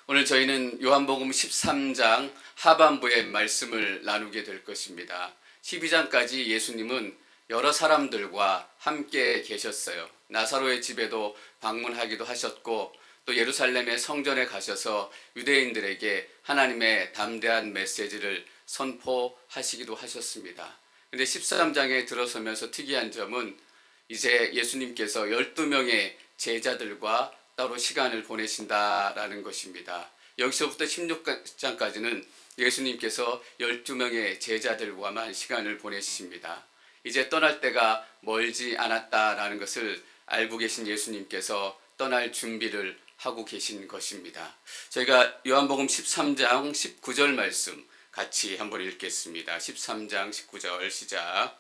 오늘 저희는 요한복음 13장 하반부의 말씀을 나누게 될 것입니다. 12장까지 예수님은 여러 사람들과 함께 계셨어요. 나사로의 집에도 방문하기도 하셨고 또 예루살렘의 성전에 가셔서 유대인들에게 하나님의 담대한 메시지를 선포하시기도 하셨습니다. 근데 13장에 들어서면서 특이한 점은 이제 예수님께서 12명의 제자들과 따로 시간을 보내신다라는 것입니다. 여기서부터 16장까지는 예수님께서 12명의 제자들과만 시간을 보내십니다. 이제 떠날 때가 멀지 않았다라는 것을 알고 계신 예수님께서 떠날 준비를 하고 계신 것입니다. 저희가 요한복음 13장 19절 말씀 같이 한번 읽겠습니다. 13장 19절 시작.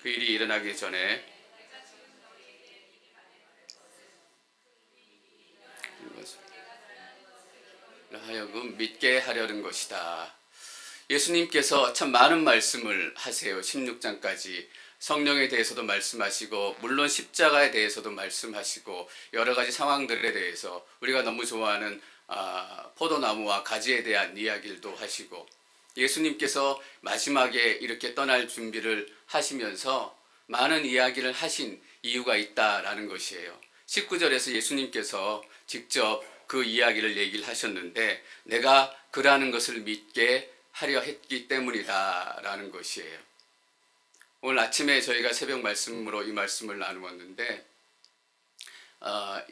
그 일이 일어나기 전에 하여금 믿게 하려는 것이다. 예수님께서 참 많은 말씀을 하세요. 16장까지 성령에 대해서도 말씀하시고 물론 십자가에 대해서도 말씀하시고 여러 가지 상황들에 대해서 우리가 너무 좋아하는 포도나무와 가지에 대한 이야기도 하시고 예수님께서 마지막에 이렇게 떠날 준비를 하시면서 많은 이야기를 하신 이유가 있다라는 것이에요. 19절에서 예수님께서 직접 그 이야기를 얘기를 하셨는데 내가 그라는 것을 믿게 하려 했기 때문이다 라는 것이에요. 오늘 아침에 저희가 새벽 말씀으로 이 말씀을 나누었는데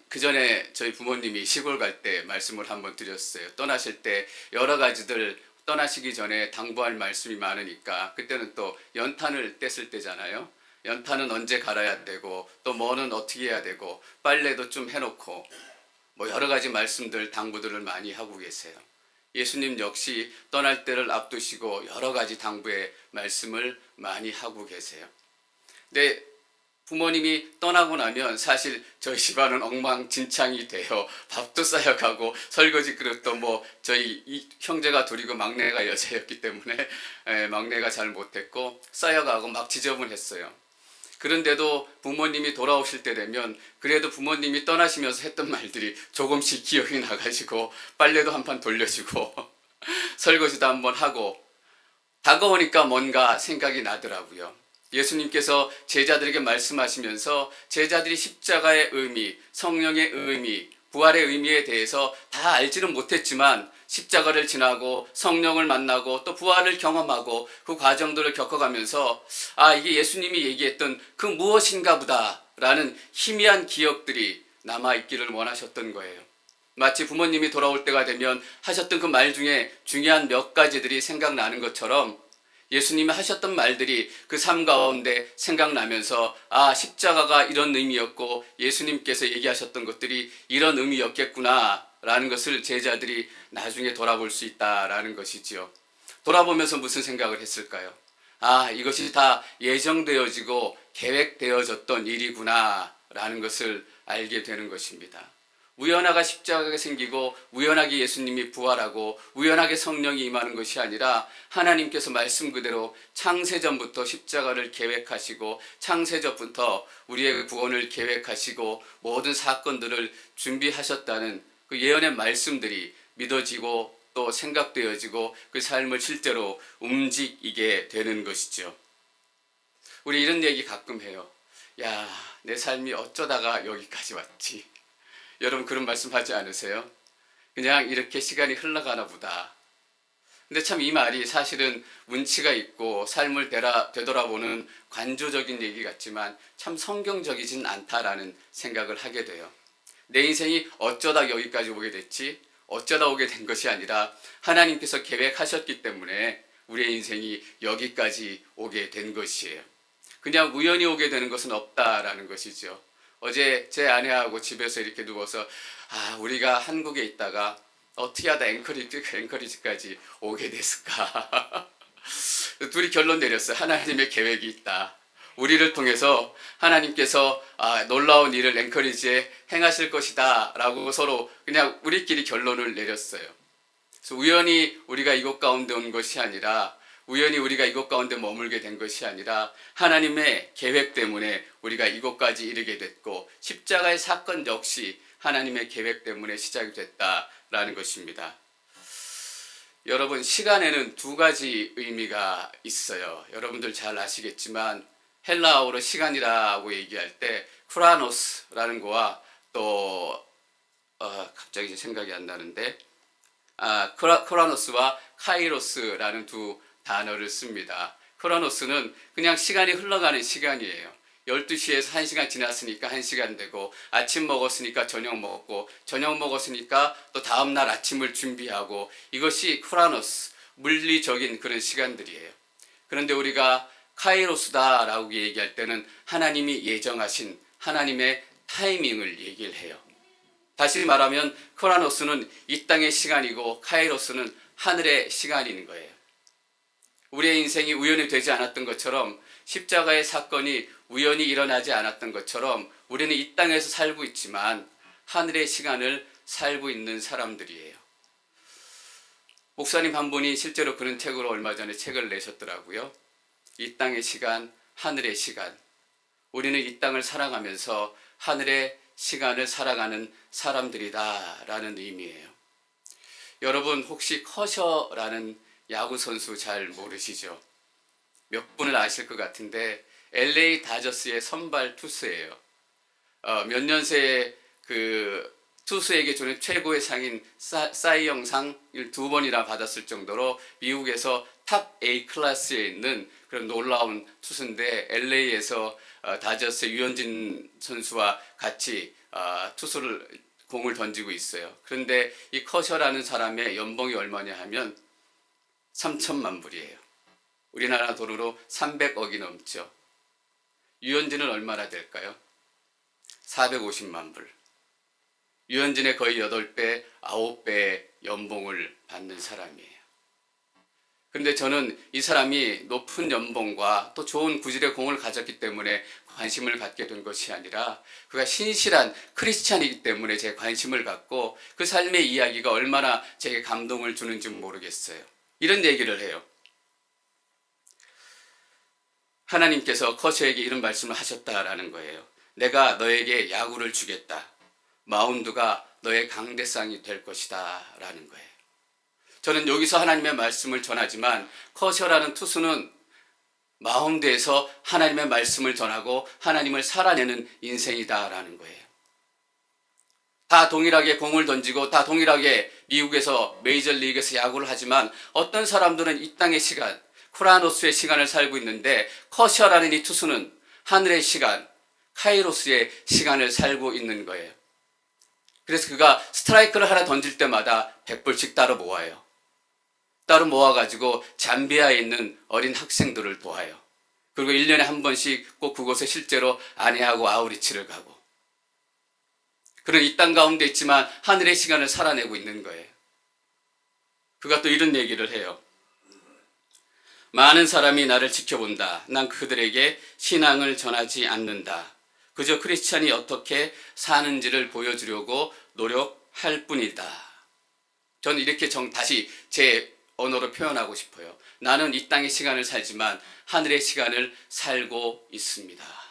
그 전에 저희 부모님이 시골 갈 때 말씀을 한번 드렸어요. 떠나실 때 여러 가지들 떠나시기 전에 당부할 말씀이 많으니까 그때는 또 연탄을 뗐을 때잖아요. 연탄은 언제 갈아야 되고 또 뭐는 어떻게 해야 되고 빨래도 좀 해놓고 뭐 여러 가지 말씀들 당부들을 많이 하고 계세요. 예수님 역시 떠날 때를 앞두시고 여러 가지 당부의 말씀을 많이 하고 계세요. 근데 부모님이 떠나고 나면 사실 저희 집안은 엉망진창이 돼요. 밥도 쌓여가고 설거지 그릇도 뭐 저희 형제가 둘이고 막내가 여자였기 때문에 막내가 잘 못했고 쌓여가고 막 지저분했어요. 그런데도 부모님이 돌아오실 때 되면 그래도 부모님이 떠나시면서 했던 말들이 조금씩 기억이 나가지고 빨래도 한 판 돌려주고 설거지도 한번 하고 다가오니까 뭔가 생각이 나더라고요. 예수님께서 제자들에게 말씀하시면서 제자들이 십자가의 의미, 성령의 의미, 부활의 의미에 대해서 다 알지는 못했지만 십자가를 지나고 성령을 만나고 또 부활을 경험하고 그 과정들을 겪어가면서 이게 예수님이 얘기했던 그 무엇인가 보다라는 희미한 기억들이 남아있기를 원하셨던 거예요. 마치 부모님이 돌아올 때가 되면 하셨던 그 말 중에 중요한 몇 가지들이 생각나는 것처럼 예수님이 하셨던 말들이 그 삶 가운데 생각나면서 십자가가 이런 의미였고 예수님께서 얘기하셨던 것들이 이런 의미였겠구나 라는 것을 제자들이 나중에 돌아볼 수 있다라는 것이지요. 돌아보면서 무슨 생각을 했을까요? 이것이 다 예정되어지고 계획되어졌던 일이구나 라는 것을 알게 되는 것입니다. 우연하게 십자가가 생기고 우연하게 예수님이 부활하고 우연하게 성령이 임하는 것이 아니라 하나님께서 말씀 그대로 창세전부터 십자가를 계획하시고 창세전부터 우리의 구원을 계획하시고 모든 사건들을 준비하셨다는 그 예언의 말씀들이 믿어지고 또 생각되어지고 그 삶을 실제로 움직이게 되는 것이죠. 우리 이런 얘기 가끔 해요. 내 삶이 어쩌다가 여기까지 왔지. 여러분 그런 말씀 하지 않으세요? 그냥 이렇게 시간이 흘러가나 보다. 근데 참 이 말이 사실은 운치가 있고 삶을 되돌아보는 관조적인 얘기 같지만 참 성경적이진 않다라는 생각을 하게 돼요. 내 인생이 어쩌다 여기까지 오게 됐지? 어쩌다 오게 된 것이 아니라 하나님께서 계획하셨기 때문에 우리의 인생이 여기까지 오게 된 것이에요. 그냥 우연히 오게 되는 것은 없다라는 것이죠. 어제 제 아내하고 집에서 이렇게 누워서 우리가 한국에 있다가 어떻게 하다 앵커리지까지 오게 됐을까? 둘이 결론 내렸어요. 하나님의 계획이 있다. 우리를 통해서 하나님께서 놀라운 일을 앵커리지에 행하실 것이다 라고 서로 그냥 우리끼리 결론을 내렸어요. 그래서 우연히 우리가 이곳 가운데 온 것이 아니라 우연히 우리가 이곳 가운데 머물게 된 것이 아니라 하나님의 계획 때문에 우리가 이곳까지 이르게 됐고 십자가의 사건 역시 하나님의 계획 때문에 시작이 됐다라는 것입니다. 여러분, 시간에는 두 가지 의미가 있어요. 여러분들 잘 아시겠지만 헬라어로 시간이라고 얘기할 때 크라노스라는 거와 또 갑자기 이제 생각이 안 나는데 크라노스와 카이로스라는 두 단어를 씁니다. 크로노스는 그냥 시간이 흘러가는 시간이에요. 12시에서 1시간 지났으니까 1시간 되고, 아침 먹었으니까 저녁 먹었고, 저녁 먹었으니까 또 다음날 아침을 준비하고, 이것이 크로노스, 물리적인 그런 시간들이에요. 그런데 우리가 카이로스다라고 얘기할 때는 하나님이 예정하신 하나님의 타이밍을 얘기를 해요. 다시 말하면 크로노스는 이 땅의 시간이고 카이로스는 하늘의 시간인 거예요. 우리의 인생이 우연히 되지 않았던 것처럼, 십자가의 사건이 우연히 일어나지 않았던 것처럼 우리는 이 땅에서 살고 있지만 하늘의 시간을 살고 있는 사람들이에요. 목사님 한 분이 실제로 그런 책으로 얼마 전에 책을 내셨더라고요. 이 땅의 시간, 하늘의 시간. 우리는 이 땅을 살아가면서 하늘의 시간을 살아가는 사람들이다라는 의미예요. 여러분, 혹시 커셔라는 야구 선수 잘 모르시죠? 몇 분을 아실 것 같은데 LA 다저스의 선발 투수예요. 몇 년새에 그 투수에게 주는 최고의 상인 사이영상을 2번이나 받았을 정도로 미국에서 탑 A 클래스에 있는 그런 놀라운 투수인데, LA에서 다저스의 유현진 선수와 같이 투수를 공을 던지고 있어요. 그런데 이 커셔라는 사람의 연봉이 얼마냐 하면 3천만 불이에요. 우리나라 돈으로 300억이 넘죠. 유현진은 얼마나 될까요? 450만 불. 유현진의 거의 8배, 9배의 연봉을 받는 사람이에요. 그런데 저는 이 사람이 높은 연봉과 또 좋은 구질의 공을 가졌기 때문에 관심을 갖게 된 것이 아니라, 그가 신실한 크리스찬이기 때문에 제 관심을 갖고 그 삶의 이야기가 얼마나 제게 감동을 주는지 모르겠어요. 이런 얘기를 해요. 하나님께서 커셔에게 이런 말씀을 하셨다라는 거예요. 내가 너에게 야구를 주겠다. 마운드가 너의 강대상이 될 것이다 라는 거예요. 저는 여기서 하나님의 말씀을 전하지만 커셔라는 투수는 마운드에서 하나님의 말씀을 전하고 하나님을 살아내는 인생이다라는 거예요. 다 동일하게 공을 던지고 다 동일하게 미국에서 메이저리그에서 야구를 하지만 어떤 사람들은 이 땅의 시간, 크로노스의 시간을 살고 있는데, 커셔라는 이 투수는 하늘의 시간, 카이로스의 시간을 살고 있는 거예요. 그래서 그가 스트라이크를 하나 던질 때마다 100불씩 따로 모아요. 따로 모아가지고 잠비아에 있는 어린 학생들을 도와요. 그리고 1년에 한 번씩 꼭 그곳에 실제로 아내하고 아우리치를 가고, 그런 이 땅 가운데 있지만 하늘의 시간을 살아내고 있는 거예요. 그가 또 이런 얘기를 해요. 많은 사람이 나를 지켜본다. 난 그들에게 신앙을 전하지 않는다. 그저 크리스찬이 어떻게 사는지를 보여주려고 노력할 뿐이다. 저는 이렇게 다시 제 언어로 표현하고 싶어요. 나는 이 땅의 시간을 살지만 하늘의 시간을 살고 있습니다.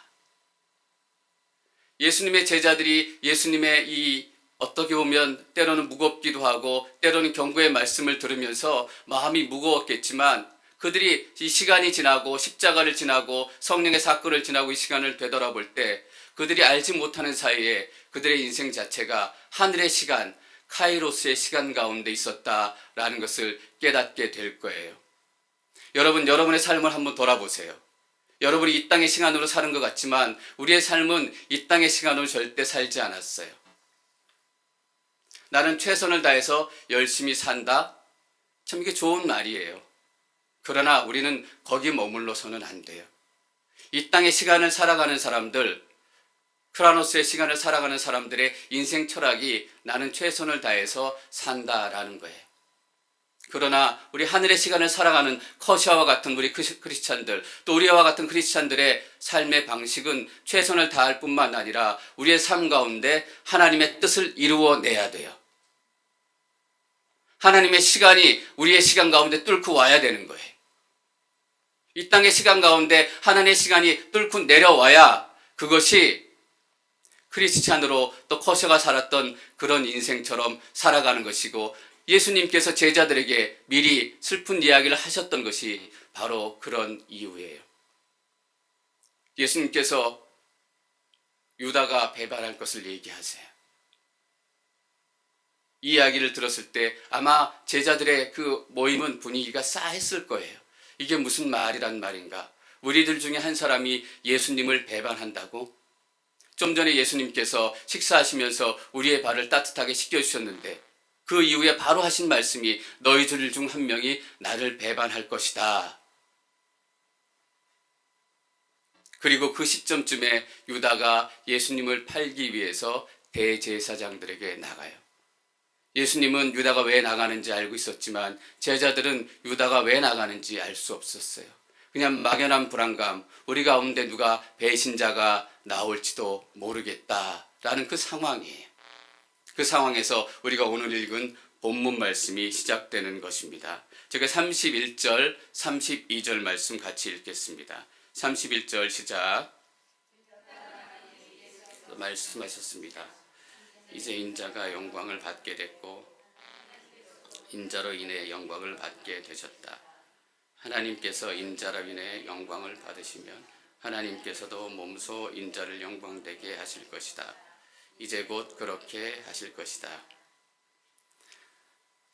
예수님의 제자들이 예수님의 이 어떻게 보면 때로는 무겁기도 하고 때로는 경고의 말씀을 들으면서 마음이 무거웠겠지만, 그들이 이 시간이 지나고 십자가를 지나고 성령의 사건을 지나고 이 시간을 되돌아볼 때 그들이 알지 못하는 사이에 그들의 인생 자체가 하늘의 시간, 카이로스의 시간 가운데 있었다라는 것을 깨닫게 될 거예요. 여러분, 여러분의 삶을 한번 돌아보세요. 여러분이 이 땅의 시간으로 사는 것 같지만 우리의 삶은 이 땅의 시간으로 절대 살지 않았어요. 나는 최선을 다해서 열심히 산다? 참 이게 좋은 말이에요. 그러나 우리는 거기 머물러서는 안 돼요. 이 땅의 시간을 살아가는 사람들, 크로노스의 시간을 살아가는 사람들의 인생 철학이 나는 최선을 다해서 산다라는 거예요. 그러나 우리 하늘의 시간을 살아가는 커셔와 같은 우리 크리스찬들, 또 우리와 같은 크리스찬들의 삶의 방식은 최선을 다할 뿐만 아니라 우리의 삶 가운데 하나님의 뜻을 이루어내야 돼요. 하나님의 시간이 우리의 시간 가운데 뚫고 와야 되는 거예요. 이 땅의 시간 가운데 하나님의 시간이 뚫고 내려와야 그것이 크리스찬으로 또 커서가 살았던 그런 인생처럼 살아가는 것이고, 예수님께서 제자들에게 미리 슬픈 이야기를 하셨던 것이 바로 그런 이유예요. 예수님께서 유다가 배반할 것을 얘기하세요. 이 이야기를 들었을 때 아마 제자들의 그 모임은 분위기가 싸했을 거예요. 이게 무슨 말이란 말인가? 우리들 중에 한 사람이 예수님을 배반한다고? 좀 전에 예수님께서 식사하시면서 우리의 발을 따뜻하게 씻겨주셨는데 그 이후에 바로 하신 말씀이 너희들 중 한 명이 나를 배반할 것이다. 그리고 그 시점쯤에 유다가 예수님을 팔기 위해서 대제사장들에게 나가요. 예수님은 유다가 왜 나가는지 알고 있었지만 제자들은 유다가 왜 나가는지 알 수 없었어요. 그냥 막연한 불안감, 우리 가운데 누가 배신자가 나올지도 모르겠다라는 그 상황이에요. 그 상황에서 우리가 오늘 읽은 본문 말씀이 시작되는 것입니다. 제가 31절, 32절 말씀 같이 읽겠습니다. 31절 시작. 말씀하셨습니다. 이제 인자가 영광을 받게 됐고 인자로 인해 영광을 받게 되셨다. 하나님께서 인자로 인해 영광을 받으시면 하나님께서도 몸소 인자를 영광되게 하실 것이다. 이제 곧 그렇게 하실 것이다.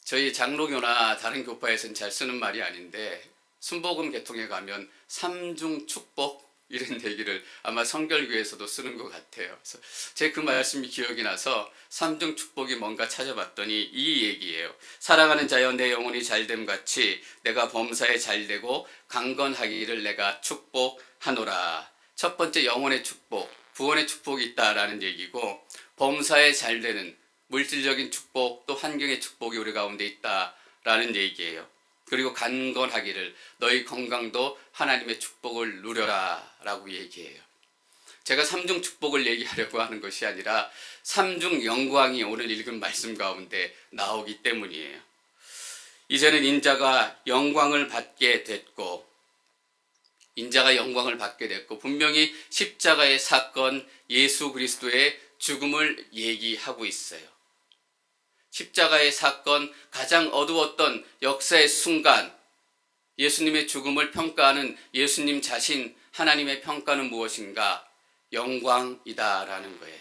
저희 장로교나 다른 교파에서는 잘 쓰는 말이 아닌데 순복음 계통에 가면 삼중 축복 이런 얘기를 아마 성결교에서도 쓰는 것 같아요. 그래서 제 그 말씀이 기억이 나서 삼중 축복이 뭔가 찾아봤더니 이 얘기예요. 사랑하는 자여 내 영혼이 잘됨 같이 내가 범사에 잘되고 강건하기를 내가 축복하노라. 첫 번째 영혼의 축복, 구원의 축복이 있다라는 얘기고 범사에 잘되는 물질적인 축복 또 환경의 축복이 우리 가운데 있다라는 얘기예요. 그리고 강건하기를 너희 건강도 하나님의 축복을 누려라 라고 얘기해요. 제가 삼중 축복을 얘기하려고 하는 것이 아니라 삼중 영광이 오늘 읽은 말씀 가운데 나오기 때문이에요. 이제는 인자가 영광을 받게 됐고 분명히 십자가의 사건 예수 그리스도의 죽음을 얘기하고 있어요. 십자가의 사건, 가장 어두웠던 역사의 순간, 예수님의 죽음을 평가하는 예수님 자신, 하나님의 평가는 무엇인가? 영광이다라는 거예요.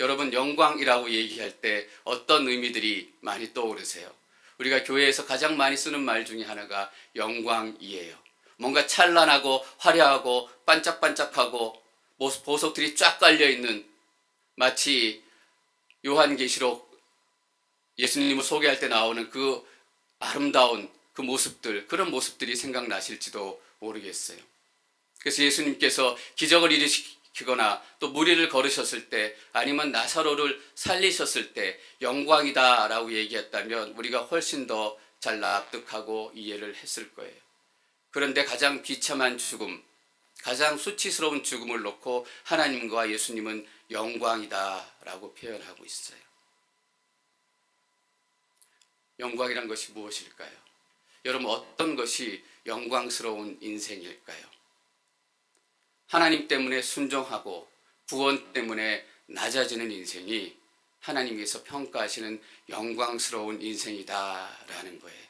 여러분, 영광이라고 얘기할 때 어떤 의미들이 많이 떠오르세요? 우리가 교회에서 가장 많이 쓰는 말 중에 하나가 영광이에요. 뭔가 찬란하고 화려하고 반짝반짝하고 보석들이 쫙 깔려있는, 마치 요한계시록 예수님을 소개할 때 나오는 그 아름다운 그 모습들, 그런 모습들이 생각나실지도 모르겠어요. 그래서 예수님께서 기적을 일으키거나 또 무리를 걸으셨을 때 아니면 나사로를 살리셨을 때 영광이다라고 얘기했다면 우리가 훨씬 더 잘 납득하고 이해를 했을 거예요. 그런데 가장 비참한 죽음, 가장 수치스러운 죽음을 놓고 하나님과 예수님은 영광이다라고 표현하고 있어요. 영광이란 것이 무엇일까요? 여러분, 어떤 것이 영광스러운 인생일까요? 하나님 때문에 순종하고 구원 때문에 낮아지는 인생이 하나님께서 평가하시는 영광스러운 인생이다라는 거예요.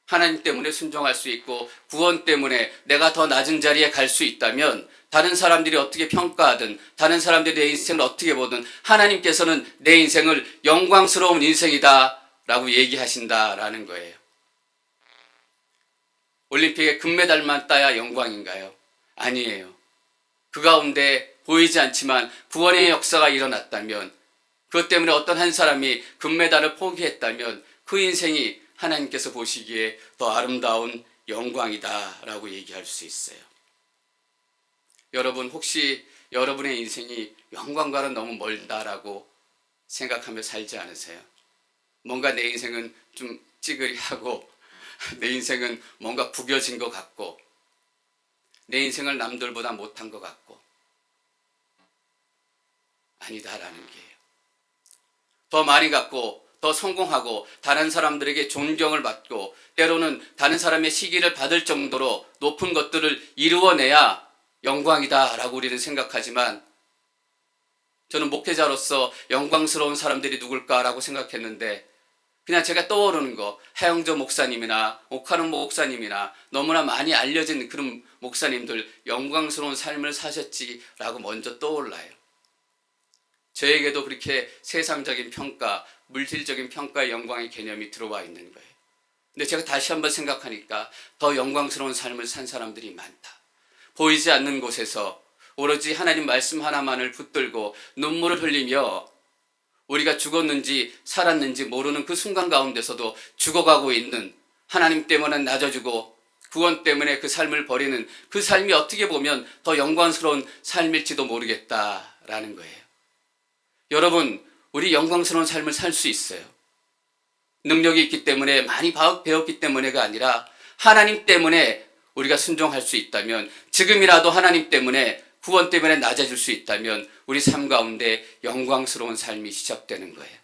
하나님 때문에 순종할 수 있고 구원 때문에 내가 더 낮은 자리에 갈 수 있다면 다른 사람들이 어떻게 평가하든 다른 사람들이 내 인생을 어떻게 보든 하나님께서는 내 인생을 영광스러운 인생이다라고 얘기하신다라는 거예요. 올림픽에 금메달만 따야 영광인가요? 아니에요. 그 가운데 보이지 않지만 구원의 역사가 일어났다면, 그것 때문에 어떤 한 사람이 금메달을 포기했다면 그 인생이 하나님께서 보시기에 더 아름다운 영광이다라고 얘기할 수 있어요. 여러분, 혹시 여러분의 인생이 영광과는 너무 멀다라고 생각하며 살지 않으세요? 뭔가 내 인생은 좀 찌그리하고 내 인생은 뭔가 구겨진 것 같고 내 인생을 남들보다 못한 것 같고, 아니다라는 게예요. 더 많이 갖고 더 성공하고 다른 사람들에게 존경을 받고 때로는 다른 사람의 시기를 받을 정도로 높은 것들을 이루어내야 영광이다라고 우리는 생각하지만 저는 목회자로서 영광스러운 사람들이 누굴까라고 생각했는데 그냥 제가 떠오르는 거 하영조 목사님이나 옥하는 목사님이나 너무나 많이 알려진 그런 목사님들 영광스러운 삶을 사셨지라고 먼저 떠올라요. 저에게도 그렇게 세상적인 평가, 물질적인 평가의 영광의 개념이 들어와 있는 거예요. 근데 제가 다시 한번 생각하니까 더 영광스러운 삶을 산 사람들이 많다. 보이지 않는 곳에서 오로지 하나님 말씀 하나만을 붙들고 눈물을 흘리며 우리가 죽었는지 살았는지 모르는 그 순간 가운데서도 죽어가고 있는 하나님 때문에 낮아지고 구원 때문에 그 삶을 버리는 그 삶이 어떻게 보면 더 영광스러운 삶일지도 모르겠다라는 거예요. 여러분, 우리 영광스러운 삶을 살 수 있어요. 능력이 있기 때문에 많이 배웠기 때문에가 아니라 하나님 때문에 우리가 순종할 수 있다면 지금이라도 하나님 때문에 구원 때문에 낮아질 수 있다면 우리 삶 가운데 영광스러운 삶이 시작되는 거예요.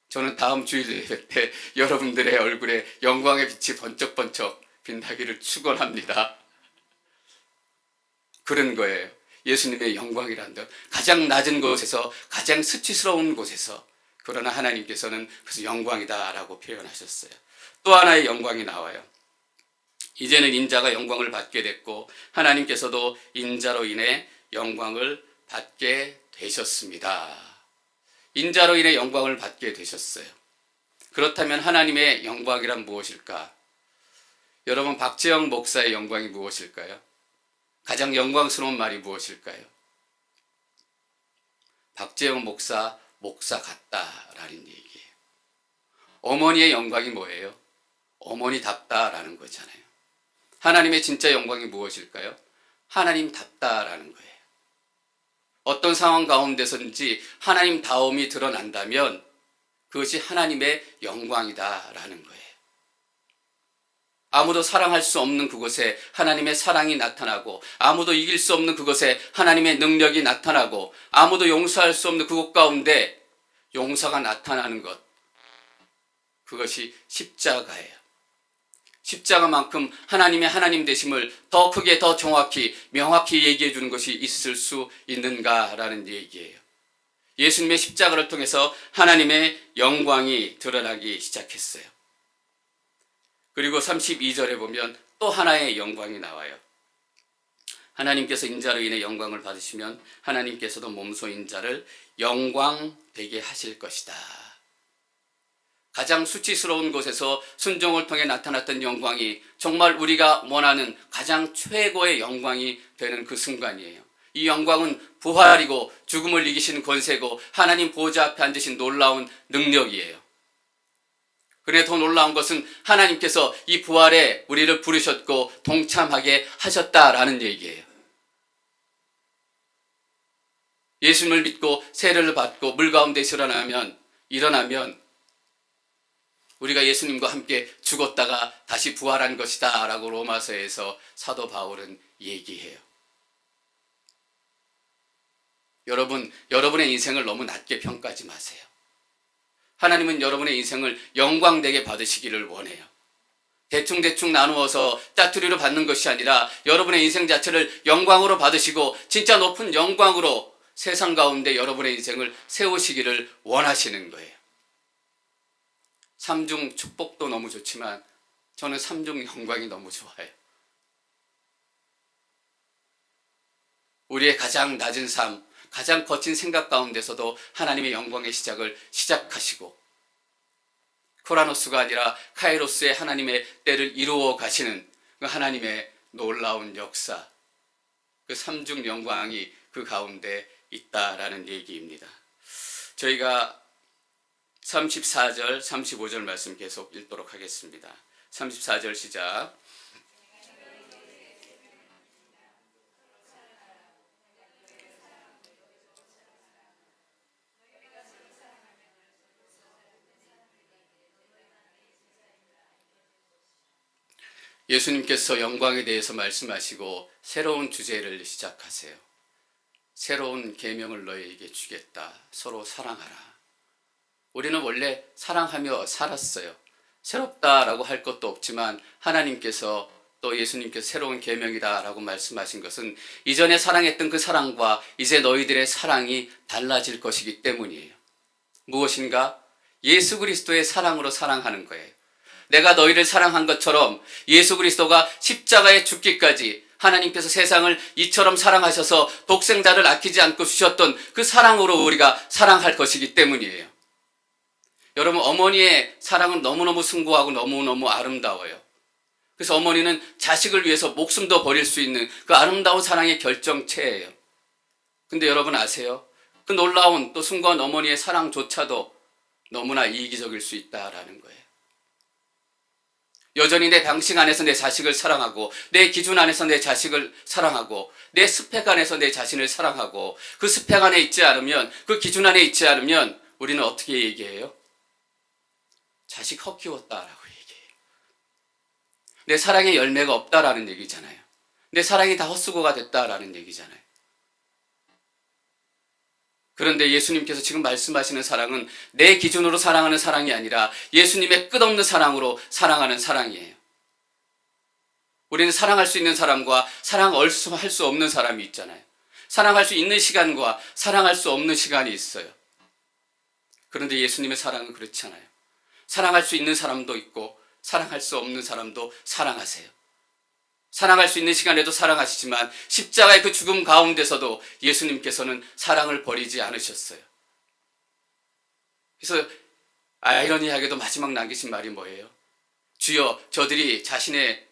저는 다음 주일 예배 때 여러분들의 얼굴에 영광의 빛이 번쩍번쩍 빛나기를 축원합니다. 그런 거예요. 예수님의 영광이란다. 가장 낮은 곳에서 가장 수치스러운 곳에서 그러나 하나님께서는 그래서 영광이다라고 표현하셨어요. 또 하나의 영광이 나와요. 이제는 인자가 영광을 받게 됐고 하나님께서도 인자로 인해 영광을 받게 되셨습니다. 인자로 인해 영광을 받게 되셨어요. 그렇다면 하나님의 영광이란 무엇일까? 여러분, 박재영 목사의 영광이 무엇일까요? 가장 영광스러운 말이 무엇일까요? 박재영 목사 같다라는 얘기예요. 어머니의 영광이 뭐예요? 어머니답다라는 거잖아요. 하나님의 진짜 영광이 무엇일까요? 하나님답다라는 거예요. 어떤 상황 가운데서든지 하나님다움이 드러난다면 그것이 하나님의 영광이다라는 거예요. 아무도 사랑할 수 없는 그곳에 하나님의 사랑이 나타나고 아무도 이길 수 없는 그곳에 하나님의 능력이 나타나고 아무도 용서할 수 없는 그곳 가운데 용서가 나타나는 것, 그것이 십자가예요. 십자가만큼 하나님의 하나님 되심을 더 크게 더 정확히 명확히 얘기해 주는 것이 있을 수 있는가라는 얘기예요. 예수님의 십자가를 통해서 하나님의 영광이 드러나기 시작했어요. 그리고 32절에 보면 또 하나의 영광이 나와요. 하나님께서 인자로 인해 영광을 받으시면 하나님께서도 몸소 인자를 영광되게 하실 것이다. 가장 수치스러운 곳에서 순종을 통해 나타났던 영광이 정말 우리가 원하는 가장 최고의 영광이 되는 그 순간이에요. 이 영광은 부활이고 죽음을 이기신 권세고 하나님 보좌 앞에 앉으신 놀라운 능력이에요. 그래 더 놀라운 것은 하나님께서 이 부활에 우리를 부르셨고 동참하게 하셨다라는 얘기예요. 예수님을 믿고 세례를 받고 물 가운데서 일어나면 우리가 예수님과 함께 죽었다가 다시 부활한 것이다 라고 로마서에서 사도 바울은 얘기해요. 여러분의 인생을 너무 낮게 평가하지 마세요. 하나님은 여러분의 인생을 영광되게 받으시기를 원해요. 대충 나누어서 짜투리로 받는 것이 아니라 여러분의 인생 자체를 영광으로 받으시고 진짜 높은 영광으로 세상 가운데 여러분의 인생을 세우시기를 원하시는 거예요. 삼중 축복도 너무 좋지만 저는 삼중 영광이 너무 좋아요. 우리의 가장 낮은 삶, 가장 거친 생각 가운데서도 하나님의 영광의 시작을 시작하시고 코라노스가 아니라 카이로스의 하나님의 때를 이루어 가시는 그 하나님의 놀라운 역사, 그 삼중 영광이 그 가운데 있다라는 얘기입니다. 저희가 34절, 35절 말씀 계속 읽도록 하겠습니다. 34절 시작. 예수님께서 영광에 대해서 말씀하시고 새로운 주제를 시작하세요. 새로운 계명을 너희에게 주겠다. 서로 사랑하라. 우리는 원래 사랑하며 살았어요. 새롭다라고 할 것도 없지만 하나님께서 또 예수님께서 새로운 계명이다라고 말씀하신 것은 이전에 사랑했던 그 사랑과 이제 너희들의 사랑이 달라질 것이기 때문이에요. 무엇인가? 예수 그리스도의 사랑으로 사랑하는 거예요. 내가 너희를 사랑한 것처럼 예수 그리스도가 십자가에 죽기까지 하나님께서 세상을 이처럼 사랑하셔서 독생자를 아끼지 않고 주셨던 그 사랑으로 우리가 사랑할 것이기 때문이에요. 여러분, 어머니의 사랑은 너무너무 숭고하고 너무너무 아름다워요. 그래서 어머니는 자식을 위해서 목숨도 버릴 수 있는 그 아름다운 사랑의 결정체예요. 근데 여러분 아세요? 그 놀라운 또 숭고한 어머니의 사랑조차도 너무나 이기적일 수 있다라는 거예요. 여전히 내 방식 안에서 내 자식을 사랑하고 내 기준 안에서 내 자식을 사랑하고 내 스펙 안에서 내 자신을 사랑하고 그 스펙 안에 있지 않으면, 그 기준 안에 있지 않으면 우리는 어떻게 얘기해요? 자식 헛기웠다라고 얘기해요. 내 사랑의 열매가 없다라는 얘기잖아요. 내 사랑이 다 헛수고가 됐다라는 얘기잖아요. 그런데 예수님께서 지금 말씀하시는 사랑은 내 기준으로 사랑하는 사랑이 아니라 예수님의 끝없는 사랑으로 사랑하는 사랑이에요. 우리는 사랑할 수 있는 사람과 사랑할 수 없는 사람이 있잖아요. 사랑할 수 있는 시간과 사랑할 수 없는 시간이 있어요. 그런데 예수님의 사랑은 그렇지 않아요. 사랑할 수 있는 사람도 있고 사랑할 수 없는 사람도 사랑하세요. 사랑할 수 있는 시간에도 사랑하시지만 십자가의 그 죽음 가운데서도 예수님께서는 사랑을 버리지 않으셨어요. 그래서 아이러니하게도 마지막 남기신 말이 뭐예요? 주여, 저들이 자신의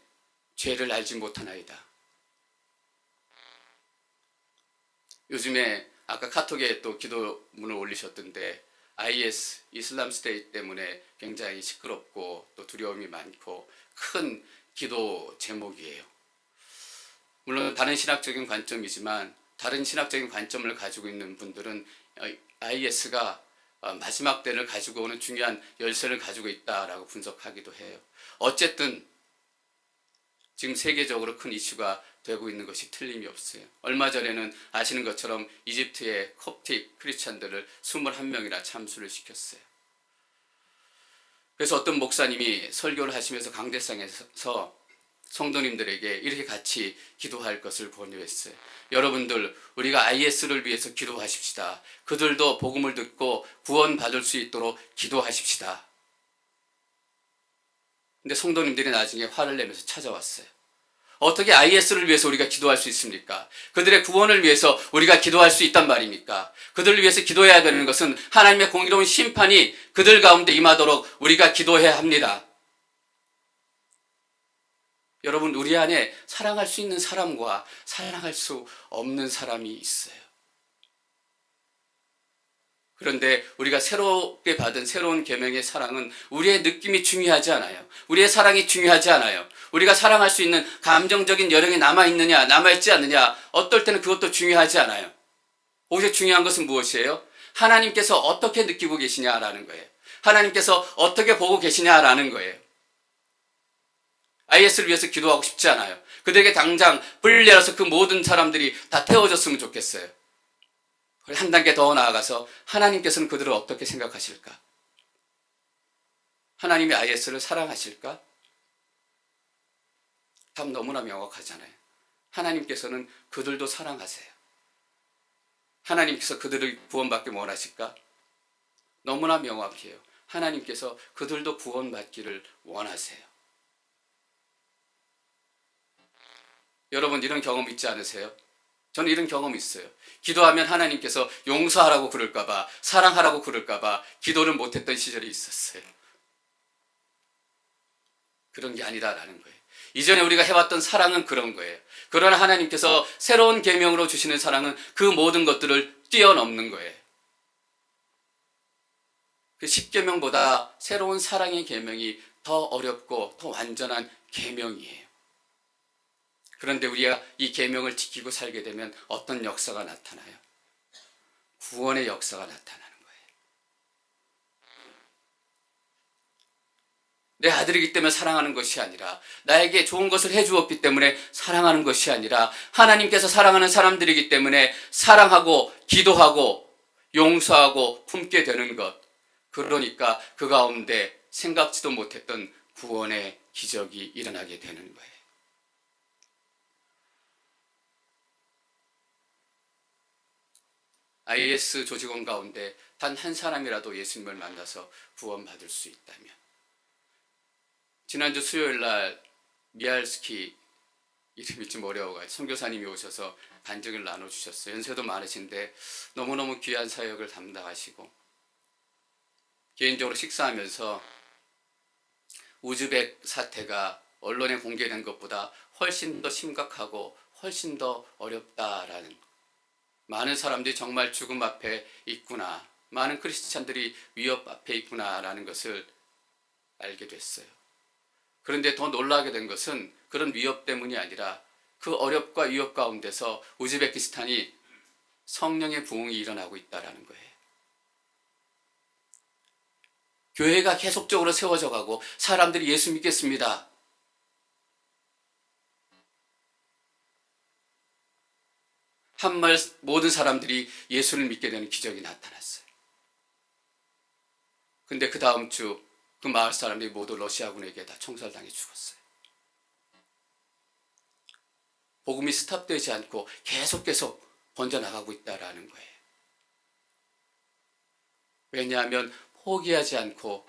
죄를 알지 못하나이다. 요즘에 아까 카톡에 또 기도문을 올리셨던데 IS, 이슬람 스테이트 때문에 굉장히 시끄럽고 또 두려움이 많고 큰 기도 제목이에요. 물론 다른 신학적인 관점이지만 다른 신학적인 관점을 가지고 있는 분들은 IS가 마지막 때를 가지고 오는 중요한 열쇠를 가지고 있다라고 분석하기도 해요. 어쨌든 지금 세계적으로 큰 이슈가 되고 있는 것이 틀림이 없어요. 얼마 전에는 아시는 것처럼 이집트의 콥틱 크리스찬들을 21명이나 참수를 시켰어요. 그래서 어떤 목사님이 설교를 하시면서 강대상에서 성도님들에게 이렇게 같이 기도할 것을 권유했어요. 여러분들, 우리가 IS를 위해서 기도하십시다. 그들도 복음을 듣고 구원받을 수 있도록 기도하십시다. 근데 성도님들이 나중에 화를 내면서 찾아왔어요. 어떻게 IS를 위해서 우리가 기도할 수 있습니까? 그들의 구원을 위해서 우리가 기도할 수 있단 말입니까? 그들을 위해서 기도해야 되는 것은 하나님의 공의로운 심판이 그들 가운데 임하도록 우리가 기도해야 합니다. 여러분, 우리 안에 사랑할 수 있는 사람과 사랑할 수 없는 사람이 있어요. 그런데 우리가 새롭게 받은 새로운 계명의 사랑은 우리의 느낌이 중요하지 않아요. 우리의 사랑이 중요하지 않아요. 우리가 사랑할 수 있는 감정적인 여력이 남아있느냐, 남아있지 않느냐, 어떨 때는 그것도 중요하지 않아요. 오히려 중요한 것은 무엇이에요? 하나님께서 어떻게 느끼고 계시냐라는 거예요. 하나님께서 어떻게 보고 계시냐라는 거예요. IS를 위해서 기도하고 싶지 않아요. 그들에게 당장 불을 내려서 그 모든 사람들이 다 태워졌으면 좋겠어요. 한 단계 더 나아가서 하나님께서는 그들을 어떻게 생각하실까? 하나님이 IS를 사랑하실까? 답 너무나 명확하잖아요. 하나님께서는 그들도 사랑하세요. 하나님께서 그들을 구원받기 원하실까? 너무나 명확해요. 하나님께서 그들도 구원받기를 원하세요. 여러분, 이런 경험 있지 않으세요? 저는 이런 경험이 있어요. 기도하면 하나님께서 용서하라고 그럴까봐, 사랑하라고 그럴까봐 기도를 못했던 시절이 있었어요. 그런 게 아니다라는 거예요. 이전에 우리가 해왔던 사랑은 그런 거예요. 그러나 하나님께서 새로운 계명으로 주시는 사랑은 그 모든 것들을 뛰어넘는 거예요. 그 10계명보다 새로운 사랑의 계명이 더 어렵고 더 완전한 계명이에요. 그런데 우리가 이 계명을 지키고 살게 되면 어떤 역사가 나타나요? 구원의 역사가 나타나는 거예요. 내 아들이기 때문에 사랑하는 것이 아니라, 나에게 좋은 것을 해주었기 때문에 사랑하는 것이 아니라, 하나님께서 사랑하는 사람들이기 때문에 사랑하고 기도하고 용서하고 품게 되는 것. 그러니까 그 가운데 생각지도 못했던 구원의 기적이 일어나게 되는 거예요. IS 조직원 가운데 단 한 사람이라도 예수님을 만나서 구원받을 수 있다면. 지난주 수요일 날 미알스키, 이름이 좀 어려워가지고 선교사님이 오셔서 간증을 나눠주셨어요. 연세도 많으신데 너무너무 귀한 사역을 담당하시고, 개인적으로 식사하면서 우즈벡 사태가 언론에 공개된 것보다 훨씬 더 심각하고 훨씬 더 어렵다라는, 많은 사람들이 정말 죽음 앞에 있구나, 많은 크리스찬들이 위협 앞에 있구나라는 것을 알게 됐어요. 그런데 더 놀라게 된 것은 그런 위협 때문이 아니라 그 어렵과 위협 가운데서 우즈베키스탄이 성령의 부흥이 일어나고 있다는 거예요. 교회가 계속적으로 세워져 가고 사람들이 예수 믿겠습니다. 한말 모든 사람들이 예수를 믿게 되는 기적이 나타났어요. 근데 그 다음 주 그 마을 사람들이 모두 러시아군에게 다 총살당해 죽었어요. 복음이 스탑되지 않고 계속 번져나가고 있다라는 거예요. 왜냐하면 포기하지 않고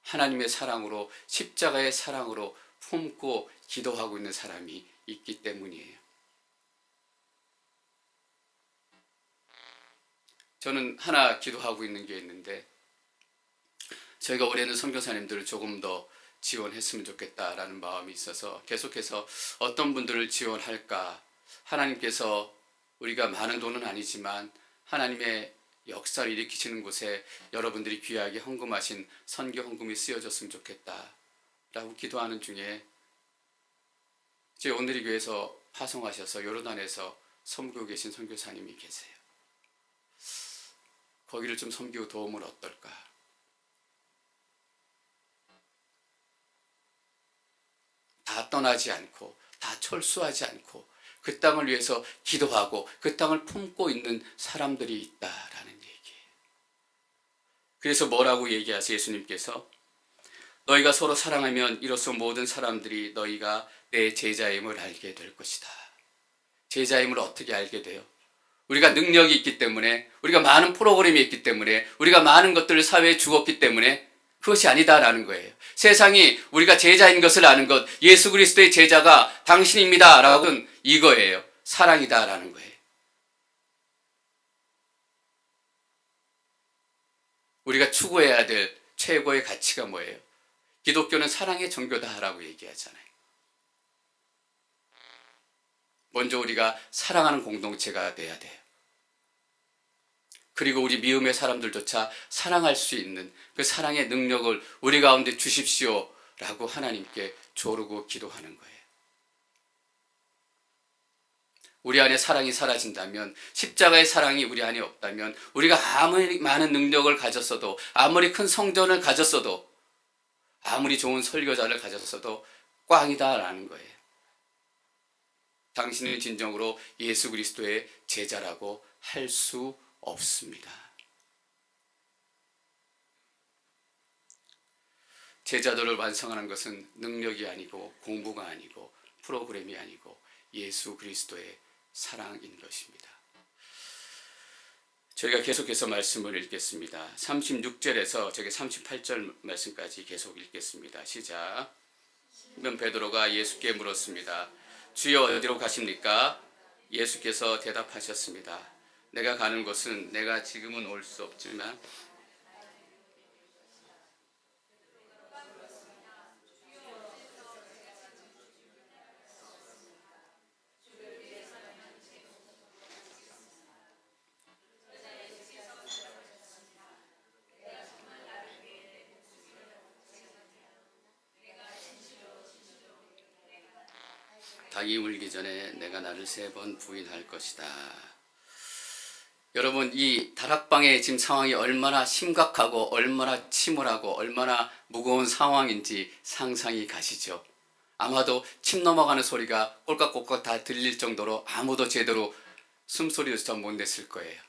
하나님의 사랑으로, 십자가의 사랑으로 품고 기도하고 있는 사람이 있기 때문이에요. 저는 하나 기도하고 있는 게 있는데, 저희가 올해는 선교사님들을 조금 더 지원했으면 좋겠다라는 마음이 있어서 계속해서 어떤 분들을 지원할까, 하나님께서 우리가 많은 돈은 아니지만 하나님의 역사를 일으키시는 곳에 여러분들이 귀하게 헌금하신 선교 헌금이 쓰여졌으면 좋겠다라고 기도하는 중에, 제 오늘의 교회에서 파송하셔서 요르단에서 섬기고 계신 선교사님이 계세요. 거기를 좀 섬기고 도움을 어떨까? 다 떠나지 않고, 다 철수하지 않고 그 땅을 위해서 기도하고 그 땅을 품고 있는 사람들이 있다라는 얘기예요. 그래서 뭐라고 얘기하세요? 예수님께서 너희가 서로 사랑하면 이로써 모든 사람들이 너희가 내 제자임을 알게 될 것이다. 제자임을 어떻게 알게 돼요? 우리가 능력이 있기 때문에, 우리가 많은 프로그램이 있기 때문에, 우리가 많은 것들을 사회에 주었기 때문에 그것이 아니다라는 거예요. 세상이 우리가 제자인 것을 아는 것, 예수 그리스도의 제자가 당신입니다 라고는 이거예요. 사랑이다라는 거예요. 우리가 추구해야 될 최고의 가치가 뭐예요? 기독교는 사랑의 종교다라고 얘기하잖아요. 먼저 우리가 사랑하는 공동체가 돼야 돼요. 그리고 우리 미움의 사람들조차 사랑할 수 있는 그 사랑의 능력을 우리 가운데 주십시오 라고 하나님께 조르고 기도하는 거예요. 우리 안에 사랑이 사라진다면, 십자가의 사랑이 우리 안에 없다면, 우리가 아무리 많은 능력을 가졌어도, 아무리 큰 성전을 가졌어도, 아무리 좋은 설교자를 가졌어도 꽝이다라는 거예요. 당신은 진정으로 예수 그리스도의 제자라고 할 수 없습니다. 제자들을 완성하는 것은 능력이 아니고 공부가 아니고 프로그램이 아니고 예수 그리스도의 사랑인 것입니다. 저희가 계속해서 말씀을 읽겠습니다. 36절에서 저기 38절 말씀까지 계속 읽겠습니다. 시작. 시몬 베드로가 예수께 물었습니다. 주여 어디로 가십니까? 예수께서 대답하셨습니다. 내가 가는 곳은 내가 지금은 올 수 없지만 닭이 울기 전에 내가 나를 3번 부인할 것이다. 여러분, 이 다락방의 지금 상황이 얼마나 심각하고 얼마나 침울하고 얼마나 무거운 상황인지 상상이 가시죠? 아마도 침 넘어가는 소리가 꼴깍꼴깍 다 들릴 정도로 아무도 제대로 숨소리조차 못 냈을 거예요.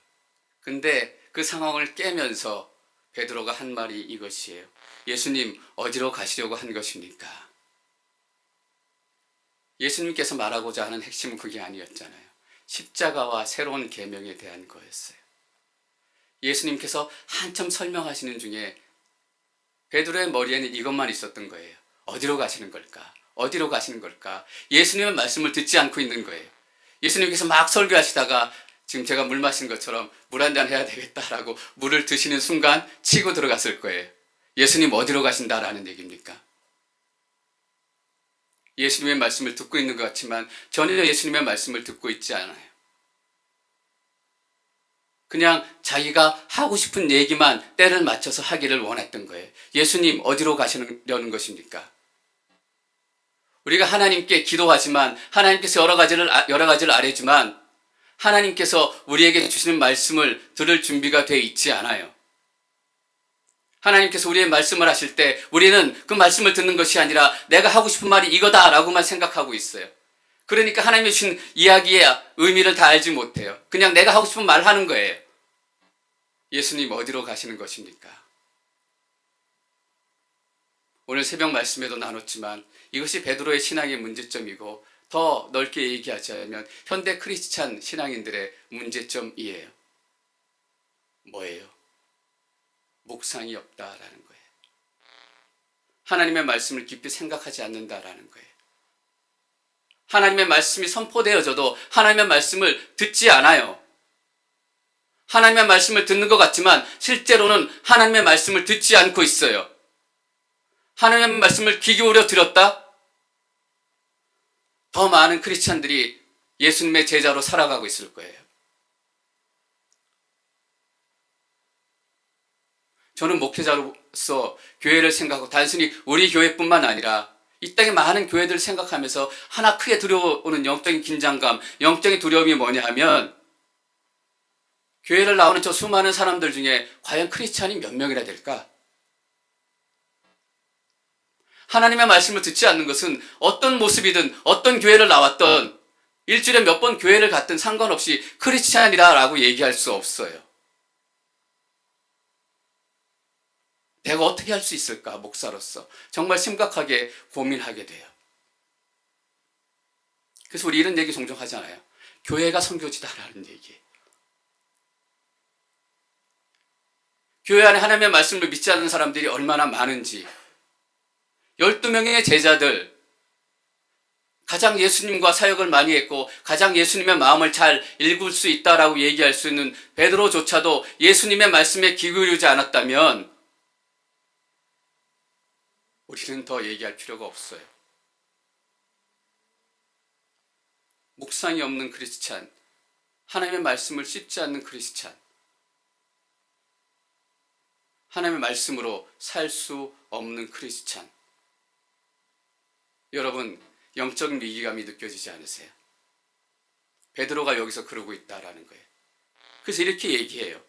근데 그 상황을 깨면서 베드로가 한 말이 이것이에요. 예수님, 어디로 가시려고 한 것입니까? 예수님께서 말하고자 하는 핵심은 그게 아니었잖아요. 십자가와 새로운 계명에 대한 거였어요. 예수님께서 한참 설명하시는 중에 베드로의 머리에는 이것만 있었던 거예요. 어디로 가시는 걸까? 어디로 가시는 걸까? 예수님의 말씀을 듣지 않고 있는 거예요. 예수님께서 막 설교하시다가 지금 제가 물 마신 것처럼 물 한 잔 해야 되겠다라고 물을 드시는 순간 치고 들어갔을 거예요. 예수님 어디로 가신다라는 얘기입니까? 예수님의 말씀을 듣고 있는 것 같지만 전혀 예수님의 말씀을 듣고 있지 않아요. 그냥 자기가 하고 싶은 얘기만 때를 맞춰서 하기를 원했던 거예요. 예수님 어디로 가시려는 것입니까? 우리가 하나님께 기도하지만 하나님께서 여러 가지를 아뢰지만 하나님께서 우리에게 주시는 말씀을 들을 준비가 돼 있지 않아요. 하나님께서 우리의 말씀을 하실 때 우리는 그 말씀을 듣는 것이 아니라 내가 하고 싶은 말이 이거다라고만 생각하고 있어요. 그러니까 하나님이 주신 이야기의 의미를 다 알지 못해요. 그냥 내가 하고 싶은 말 하는 거예요. 예수님 어디로 가시는 것입니까? 오늘 새벽 말씀에도 나눴지만 이것이 베드로의 신앙의 문제점이고 더 넓게 얘기하자면 현대 크리스찬 신앙인들의 문제점이에요. 뭐예요? 묵상이 없다라는 거예요. 하나님의 말씀을 깊이 생각하지 않는다라는 거예요. 하나님의 말씀이 선포되어져도 하나님의 말씀을 듣지 않아요. 하나님의 말씀을 듣는 것 같지만 실제로는 하나님의 말씀을 듣지 않고 있어요. 하나님의 말씀을 귀 기울여 들었다? 더 많은 크리스찬들이 예수님의 제자로 살아가고 있을 거예요. 저는 목회자로서 교회를 생각하고 단순히 우리 교회뿐만 아니라 이 땅의 많은 교회들을 생각하면서 하나 크게 들어오는 영적인 긴장감, 영적인 두려움이 뭐냐 하면 교회를 나오는 저 수많은 사람들 중에 과연 크리스찬이 몇 명이나 될까? 하나님의 말씀을 듣지 않는 것은 어떤 모습이든 어떤 교회를 나왔던 일주일에 몇 번 교회를 갔든 상관없이 크리스찬이라고 얘기할 수 없어요. 내가 어떻게 할 수 있을까? 목사로서 정말 심각하게 고민하게 돼요. 그래서 우리 이런 얘기 종종 하잖아요. 교회가 선교지다라는 얘기. 교회 안에 하나님의 말씀을 믿지 않는 사람들이 얼마나 많은지 12명의 제자들 가장 예수님과 사역을 많이 했고 가장 예수님의 마음을 잘 읽을 수 있다라고 얘기할 수 있는 베드로조차도 예수님의 말씀에 귀 기울이지 않았다면 우리는 더 얘기할 필요가 없어요. 묵상이 없는 크리스찬, 하나님의 말씀을 씹지 않는 크리스찬, 하나님의 말씀으로 살 수 없는 크리스찬. 여러분, 영적인 위기감이 느껴지지 않으세요? 베드로가 여기서 그러고 있다라는 거예요. 그래서 이렇게 얘기해요.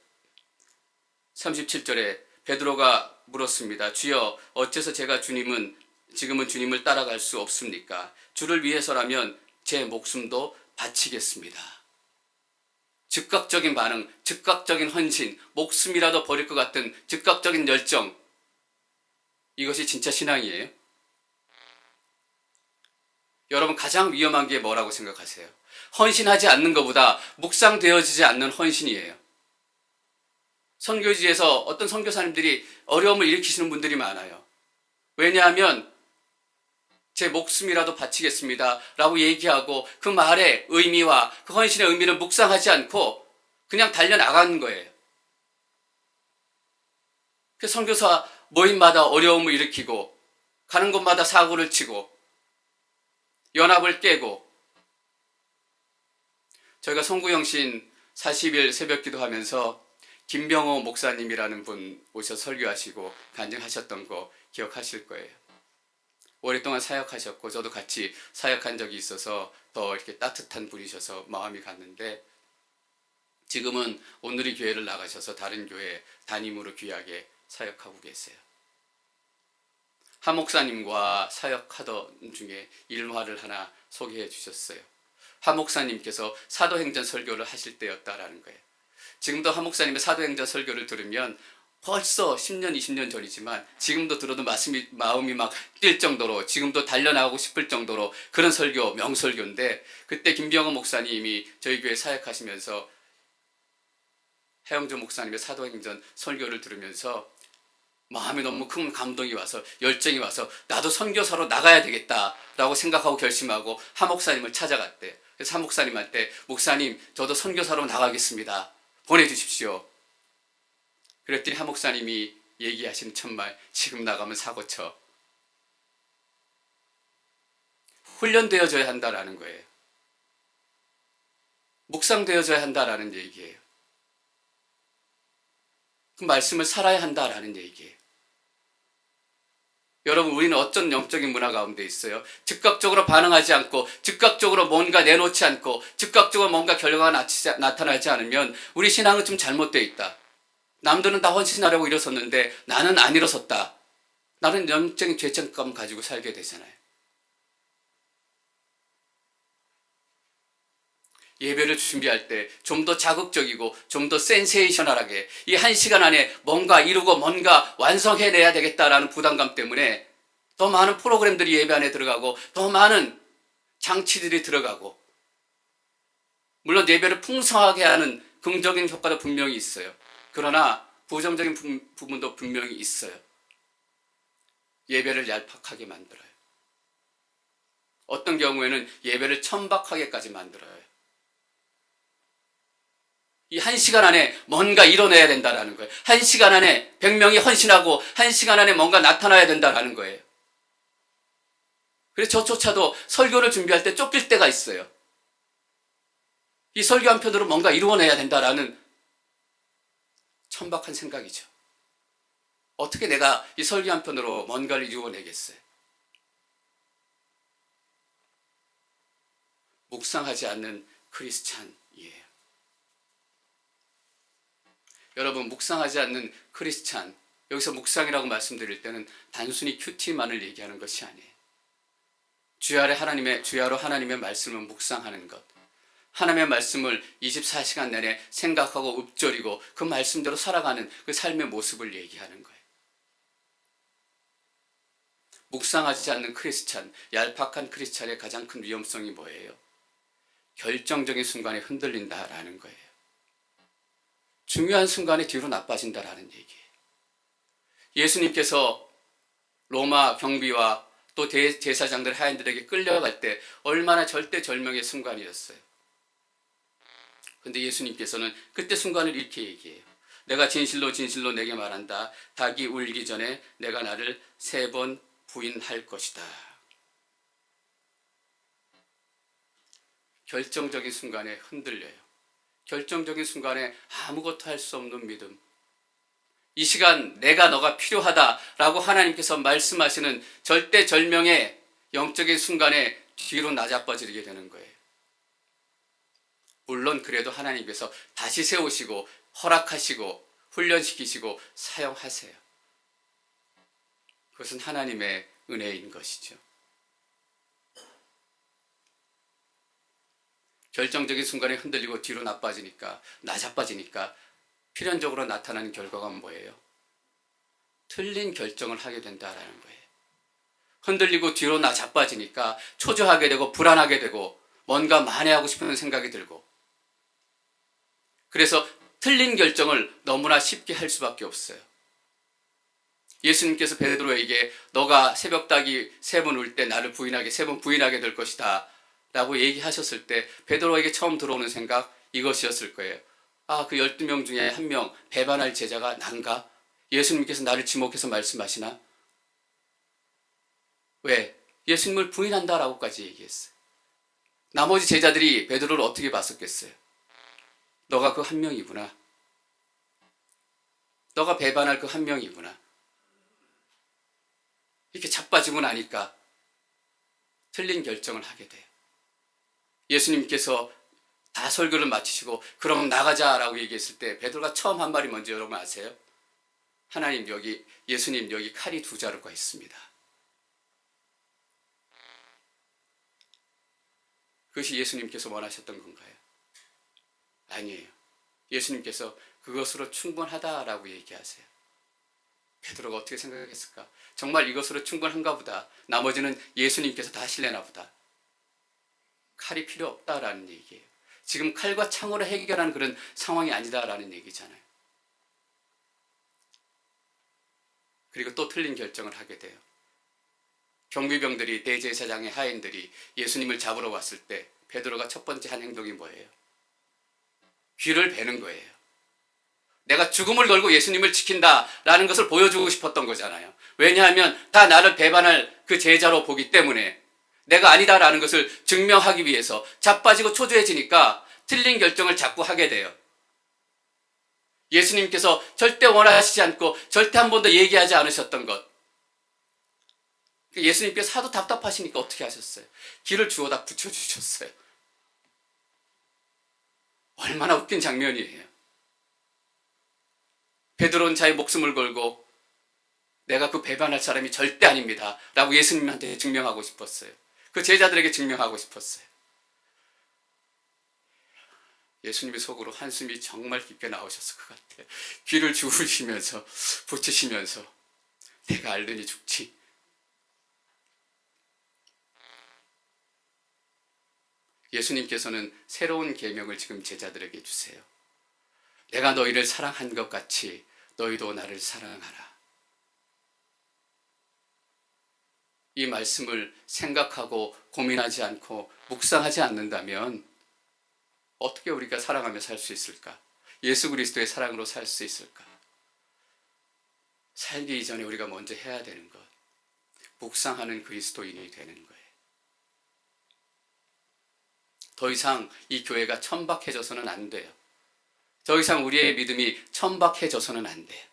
37절에 베드로가 물었습니다. 주여, 어째서 제가 지금은 주님을 따라갈 수 없습니까? 주를 위해서라면 제 목숨도 바치겠습니다. 즉각적인 반응, 즉각적인 헌신, 목숨이라도 버릴 것 같은 즉각적인 열정. 이것이 진짜 신앙이에요? 여러분, 가장 위험한 게 뭐라고 생각하세요? 헌신하지 않는 것보다 묵상되어지지 않는 헌신이에요. 선교지에서 어떤 선교사님들이 어려움을 일으키시는 분들이 많아요. 왜냐하면 제 목숨이라도 바치겠습니다 라고 얘기하고 그 말의 의미와 그 헌신의 의미를 묵상하지 않고 그냥 달려나가는 거예요. 그 선교사 모임마다 어려움을 일으키고 가는 곳마다 사고를 치고 연합을 깨고. 저희가 송구영신 40일 새벽기도 하면서 김병호 목사님이라는 분 오셔서 설교하시고 간증하셨던 거 기억하실 거예요. 오랫동안 사역하셨고 저도 같이 사역한 적이 있어서 더 이렇게 따뜻한 분이셔서 마음이 갔는데 지금은 오늘의 교회를 나가셔서 다른 교회 담임으로 귀하게 사역하고 계세요. 한 목사님과 사역하던 중에 일화를 하나 소개해 주셨어요. 한 목사님께서 사도행전 설교를 하실 때였다라는 거예요. 지금도 한 목사님의 사도행전 설교를 들으면 벌써 10년, 20년 전이지만 지금도 들어도 마음이 막 뛸 정도로, 지금도 달려나가고 싶을 정도로 그런 설교, 명설교인데, 그때 김병헌 목사님이 저희 교회 사역하시면서 해영조 목사님의 사도행전 설교를 들으면서 마음에 너무 큰 감동이 와서, 열정이 와서 나도 선교사로 나가야 되겠다라고 생각하고 결심하고 하 목사님을 찾아갔대. 그래서 하 목사님한테, 목사님 저도 선교사로 나가겠습니다, 보내주십시오. 그랬더니 하 목사님이 얘기하시는 첫말, 지금 나가면 사고쳐. 훈련되어져야 한다라는 거예요. 묵상되어져야 한다라는 얘기예요. 그 말씀을 살아야 한다라는 얘기예요. 여러분, 우리는 어떤 영적인 문화 가운데 있어요? 즉각적으로 반응하지 않고, 즉각적으로 뭔가 내놓지 않고, 즉각적으로 뭔가 결과가 나타나지 않으면 우리 신앙은 좀 잘못되어 있다. 남들은 다 헌신하려고 일어섰는데 나는 안 일어섰다. 나는 영적인 죄책감 가지고 살게 되잖아요. 예배를 준비할 때 좀 더 자극적이고 좀 더 센세이셔널하게 이 1시간 안에 뭔가 이루고 뭔가 완성해내야 되겠다라는 부담감 때문에 더 많은 프로그램들이 예배 안에 들어가고 더 많은 장치들이 들어가고, 물론 예배를 풍성하게 하는 긍정적인 효과도 분명히 있어요. 그러나 부정적인 부분도 분명히 있어요. 예배를 얄팍하게 만들어요. 어떤 경우에는 예배를 천박하게까지 만들어요. 이 1시간 안에 뭔가 이뤄내야 된다는 거예요. 1시간 안에 100명이 헌신하고 1시간 안에 뭔가 나타나야 된다는 거예요. 그래서 저조차도 설교를 준비할 때 쫓길 때가 있어요. 이 설교 한편으로 뭔가 이루어내야 된다라는 천박한 생각이죠. 어떻게 내가 이 설교 한편으로 뭔가를 이루어내겠어요? 묵상하지 않는 크리스찬이에요. 여러분, 묵상하지 않는 크리스찬, 여기서 묵상이라고 말씀드릴 때는 단순히 큐티만을 얘기하는 것이 아니에요. 주야로 하나님의 말씀을 묵상하는 것, 하나님의 말씀을 24시간 내내 생각하고 읊조리고 그 말씀대로 살아가는 그 삶의 모습을 얘기하는 거예요. 묵상하지 않는 크리스찬, 얄팍한 크리스찬의 가장 큰 위험성이 뭐예요? 결정적인 순간에 흔들린다라는 거예요. 중요한 순간에 뒤로 나빠진다라는 얘기예요. 예수님께서 로마 경비와 또 제사장들 하인들에게 끌려갈 때 얼마나 절대절명의 순간이었어요. 그런데 예수님께서는 그때 순간을 이렇게 얘기해요. 내가 진실로 진실로 내게 말한다. 닭이 울기 전에 내가 나를 3번 부인할 것이다. 결정적인 순간에 흔들려요. 결정적인 순간에 아무것도 할 수 없는 믿음. 이 시간 내가 너가 필요하다라고 하나님께서 말씀하시는 절대절명의 영적인 순간에 뒤로 나자빠지게 되는 거예요. 물론 그래도 하나님께서 다시 세우시고 허락하시고 훈련시키시고 사용하세요. 그것은 하나님의 은혜인 것이죠. 결정적인 순간에 흔들리고 뒤로 나자빠지니까 필연적으로 나타나는 결과가 뭐예요? 틀린 결정을 하게 된다라는 거예요. 흔들리고 뒤로 나자빠지니까 초조하게 되고 불안하게 되고 뭔가 만회하고 싶은 생각이 들고, 그래서 틀린 결정을 너무나 쉽게 할 수밖에 없어요. 예수님께서 베드로에게 너가 새벽닭이 3번 울 때 나를 3번 부인하게 될 것이다 라고 얘기하셨을 때 베드로에게 처음 들어오는 생각, 이것이었을 거예요. 아, 그 12명 중에 1명 배반할 제자가 난가? 예수님께서 나를 지목해서 말씀하시나? 왜? 예수님을 부인한다라고까지 얘기했어요. 나머지 제자들이 베드로를 어떻게 봤었겠어요? 너가 그 1명이구나. 너가 배반할 그 1명이구나. 이렇게 자빠지고 나니까 틀린 결정을 하게 돼요. 예수님께서 다 설교를 마치시고 그럼 나가자라고 얘기했을 때 베드로가 처음 한 말이 뭔지 여러분 아세요? 예수님 여기 칼이 2자루가 있습니다. 그것이 예수님께서 원하셨던 건가요? 아니에요. 예수님께서 그것으로 충분하다라고 얘기하세요. 베드로가 어떻게 생각했을까? 정말 이것으로 충분한가 보다. 나머지는 예수님께서 다 하실래나 보다. 칼이 필요 없다라는 얘기예요. 지금 칼과 창으로 해결하는 그런 상황이 아니다라는 얘기잖아요. 그리고 또 틀린 결정을 하게 돼요. 경비병들이, 대제사장의 하인들이 예수님을 잡으러 왔을 때 베드로가 첫 번째 한 행동이 뭐예요? 귀를 베는 거예요. 내가 죽음을 걸고 예수님을 지킨다라는 것을 보여주고 싶었던 거잖아요. 왜냐하면 다 나를 배반할 그 제자로 보기 때문에 내가 아니다라는 것을 증명하기 위해서 자빠지고 초조해지니까 틀린 결정을 자꾸 하게 돼요. 예수님께서 절대 원하시지 않고 절대 한 번도 얘기하지 않으셨던 것. 예수님께서 하도 답답하시니까 어떻게 하셨어요? 길을 주워다 붙여주셨어요. 얼마나 웃긴 장면이에요. 베드로는 자기 목숨을 걸고 내가 그 배반할 사람이 절대 아닙니다 라고 예수님한테 증명하고 싶었어요. 그 제자들에게 증명하고 싶었어요. 예수님의 속으로 한숨이 정말 깊게 나오셨을 것 같아요. 귀를 주우시면서 붙이시면서 내가 알더니 죽지. 예수님께서는 새로운 계명을 지금 제자들에게 주세요. 내가 너희를 사랑한 것 같이 너희도 나를 사랑하라. 이 말씀을 생각하고 고민하지 않고 묵상하지 않는다면 어떻게 우리가 사랑하며 살 수 있을까? 예수 그리스도의 사랑으로 살 수 있을까? 살기 이전에 우리가 먼저 해야 되는 것, 묵상하는 그리스도인이 되는 거예요. 더 이상 이 교회가 천박해져서는 안 돼요. 더 이상 우리의 믿음이 천박해져서는 안 돼요.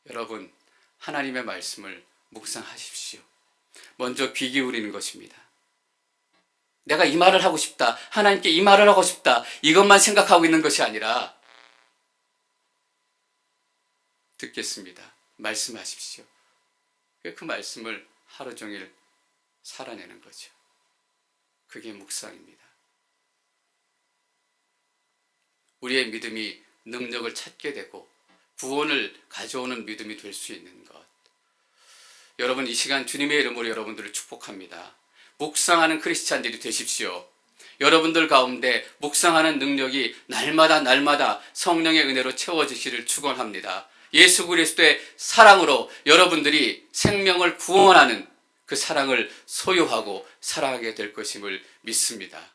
여러분, 하나님의 말씀을 묵상하십시오. 먼저 귀 기울이는 것입니다. 내가 이 말을 하고 싶다. 하나님께 이 말을 하고 싶다. 이것만 생각하고 있는 것이 아니라 듣겠습니다. 말씀하십시오. 그 말씀을 하루 종일 살아내는 거죠. 그게 묵상입니다. 우리의 믿음이 능력을 찾게 되고 구원을 가져오는 믿음이 될 수 있는 것. 여러분, 이 시간 주님의 이름으로 여러분들을 축복합니다. 묵상하는 크리스찬들이 되십시오. 여러분들 가운데 묵상하는 능력이 날마다 성령의 은혜로 채워지시를 축원합니다. 예수 그리스도의 사랑으로 여러분들이 생명을 구원하는 그 사랑을 소유하고 살아가게 될 것임을 믿습니다.